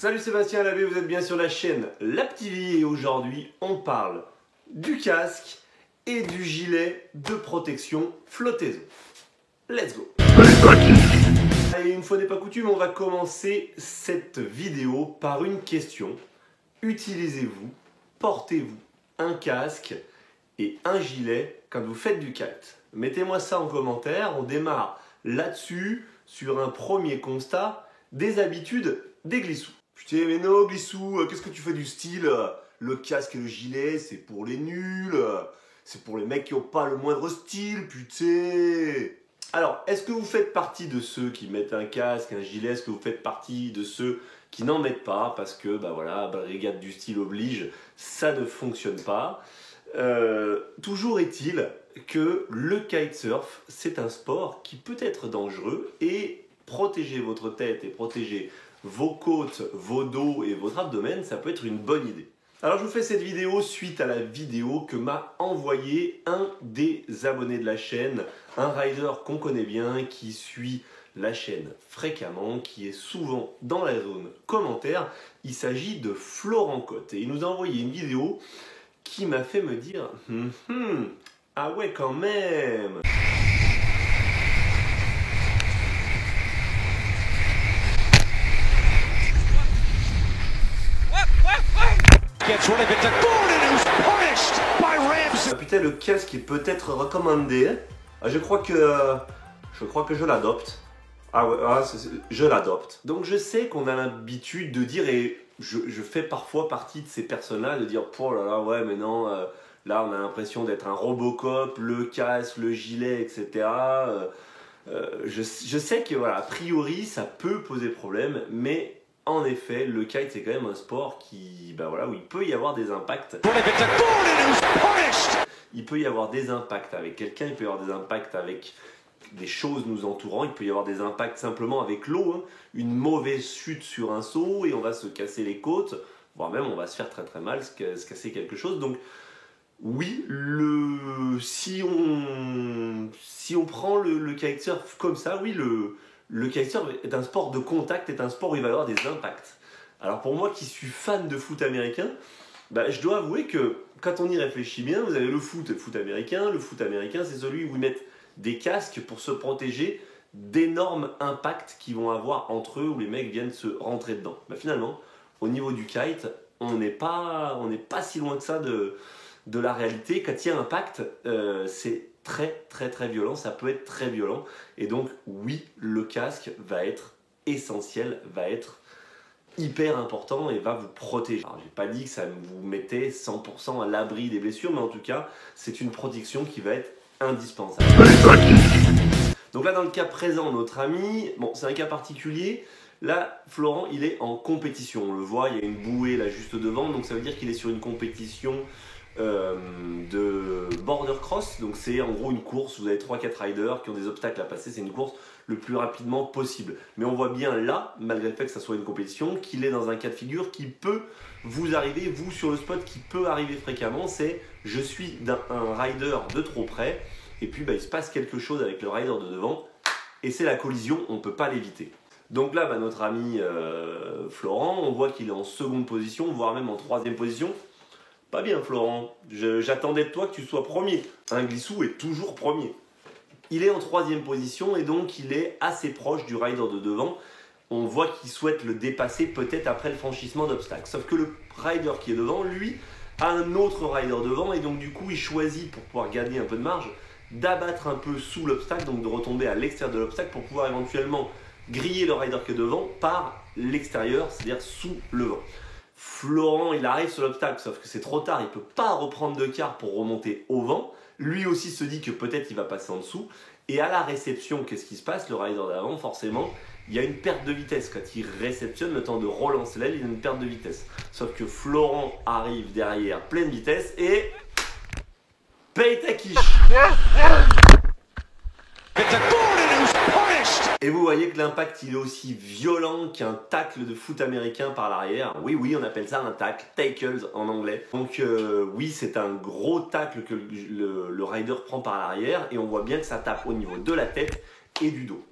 Salut Sébastien Labbé, vous êtes bien sur la chaîne LabTV et aujourd'hui on parle du casque et du gilet de protection flottaison. Let's go. Et une fois n'est pas coutume, on va commencer cette vidéo par une question. Utilisez-vous, portez-vous un casque et un gilet quand vous faites du kite? Mettez-moi ça en commentaire, on démarre là-dessus sur un premier constat des habitudes des glissous. Putain mais non glissou, qu'est-ce que tu fais du style? Le casque et le gilet c'est pour les nuls, c'est pour les mecs qui n'ont pas le moindre style, putain. Alors, est-ce que vous faites partie de ceux qui mettent un casque, un gilet? Est-ce que vous faites partie de ceux qui n'en mettent pas parce que, brigade du style oblige, ça ne fonctionne pas? Toujours est-il que le kitesurf, c'est un sport qui peut être dangereux et protéger votre tête et protéger vos côtes, vos dos et votre abdomen, ça peut être une bonne idée. Alors je vous fais cette vidéo suite à la vidéo que m'a envoyé un des abonnés de la chaîne, un rider qu'on connaît bien, qui suit la chaîne fréquemment, qui est souvent dans la zone commentaire. Il s'agit de Florent Cotte et il nous a envoyé une vidéo qui m'a fait me dire ah ouais quand même. Ah putain, le casque est peut-être recommandé. Je crois que je l'adopte. Je l'adopte. Donc je sais qu'on a l'habitude de dire, et je fais parfois partie de ces personnes-là, de dire oh là là, ouais mais non, là on a l'impression d'être un Robocop, le casque, le gilet, etc. Je sais que voilà, a priori ça peut poser problème, mais en effet, le kite c'est quand même un sport qui, où il peut y avoir des impacts. Il peut y avoir des impacts avec quelqu'un, il peut y avoir des impacts avec des choses nous entourant, il peut y avoir des impacts simplement avec l'eau, une mauvaise chute sur un seau et on va se casser les côtes, voire même on va se faire très très mal, se casser quelque chose. Donc oui, si on prend le kitesurf comme ça, oui, le kitesurf est un sport de contact, est un sport où il va y avoir des impacts. Alors pour moi qui suis fan de foot américain, je dois avouer que quand on y réfléchit bien, vous avez le foot américain. Le foot américain, c'est celui où ils mettent des casques pour se protéger d'énormes impacts qu'ils vont avoir entre eux, où les mecs viennent se rentrer dedans. Finalement, au niveau du kite, on n'est pas si loin que ça de la réalité. Quand il y a impact, c'est très très très violent, ça peut être très violent. Et donc oui, le casque va être essentiel, va être hyper important et va vous protéger. Alors j'ai pas dit que ça vous mettait 100% à l'abri des blessures, mais en tout cas, c'est une protection qui va être indispensable. Donc là, dans le cas présent, notre ami, c'est un cas particulier. Là, Florent, il est en compétition. On le voit, il y a une bouée là juste devant, donc ça veut dire qu'il est sur une compétition de border cross. Donc c'est en gros une course, vous avez 3-4 riders qui ont des obstacles à passer, c'est une course le plus rapidement possible. Mais on voit bien là, malgré le fait que ça soit une compétition, qu'il est dans un cas de figure qui peut vous arriver, vous sur le spot, qui peut arriver fréquemment, c'est je suis un rider de trop près, et puis il se passe quelque chose avec le rider de devant, et c'est la collision, on ne peut pas l'éviter. Donc là, notre ami Florent, on voit qu'il est en seconde position, voire même en troisième position. Pas bien Florent, j'attendais de toi que tu sois premier. Un glissou est toujours premier. Il est en troisième position et donc il est assez proche du rider de devant. On voit qu'il souhaite le dépasser peut-être après le franchissement d'obstacle. Sauf que le rider qui est devant, lui, a un autre rider devant et donc du coup il choisit, pour pouvoir gagner un peu de marge, d'abattre un peu sous l'obstacle, donc de retomber à l'extérieur de l'obstacle pour pouvoir éventuellement griller le rider qui est devant par l'extérieur, c'est-à-dire sous le vent. Florent, il arrive sur l'obstacle, sauf que c'est trop tard, il ne peut pas reprendre de quart pour remonter au vent. Lui aussi se dit que peut-être il va passer en dessous. Et à la réception, qu'est-ce qui se passe? Le rider d'avant, forcément, il y a une perte de vitesse. Quand il réceptionne, le temps de relancer l'aile, il y a une perte de vitesse. Sauf que Florent arrive derrière, pleine vitesse, et paye ta quiche. Et vous voyez que l'impact il est aussi violent qu'un tacle de foot américain par l'arrière. Oui, on appelle ça un tacle, tackles en anglais. Donc oui, c'est un gros tacle que le rider prend par l'arrière et on voit bien que ça tape au niveau de la tête et du dos.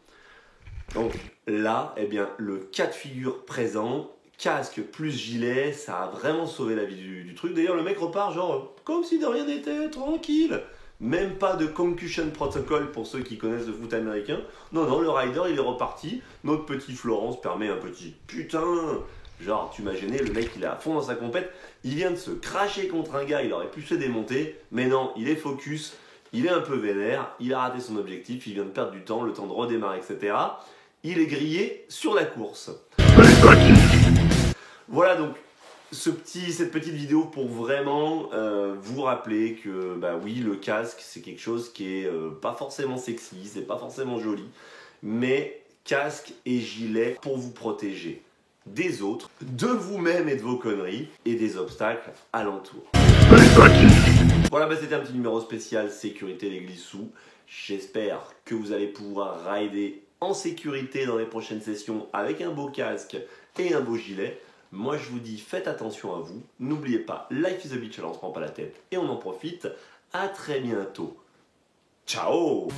Donc là, le cas de figure présent, casque plus gilet, ça a vraiment sauvé la vie du truc. D'ailleurs, le mec repart genre comme si de rien n'était, tranquille. Même pas de concussion protocol pour ceux qui connaissent le foot américain. Non, non, le rider il est reparti. Notre petit Florence permet un petit putain. Genre, tu m'as gêné, le mec il est à fond dans sa compète. Il vient de se cracher contre un gars, il aurait pu se démonter. Mais non, il est focus, il est un peu vénère, il a raté son objectif, il vient de perdre du temps, le temps de redémarrer, etc. Il est grillé sur la course. Voilà donc cette petite vidéo pour vraiment vous rappeler que bah oui, le casque c'est quelque chose qui est pas forcément sexy, c'est pas forcément joli, mais casque et gilet pour vous protéger des autres, de vous-même et de vos conneries et des obstacles alentour. Voilà, bah c'était un petit numéro spécial sécurité les glissous. J'espère que vous allez pouvoir rider en sécurité dans les prochaines sessions avec un beau casque et un beau gilet. Moi je vous dis faites attention à vous, n'oubliez pas life is a beach, elle en se prend pas la tête et on en profite. À très bientôt. Ciao.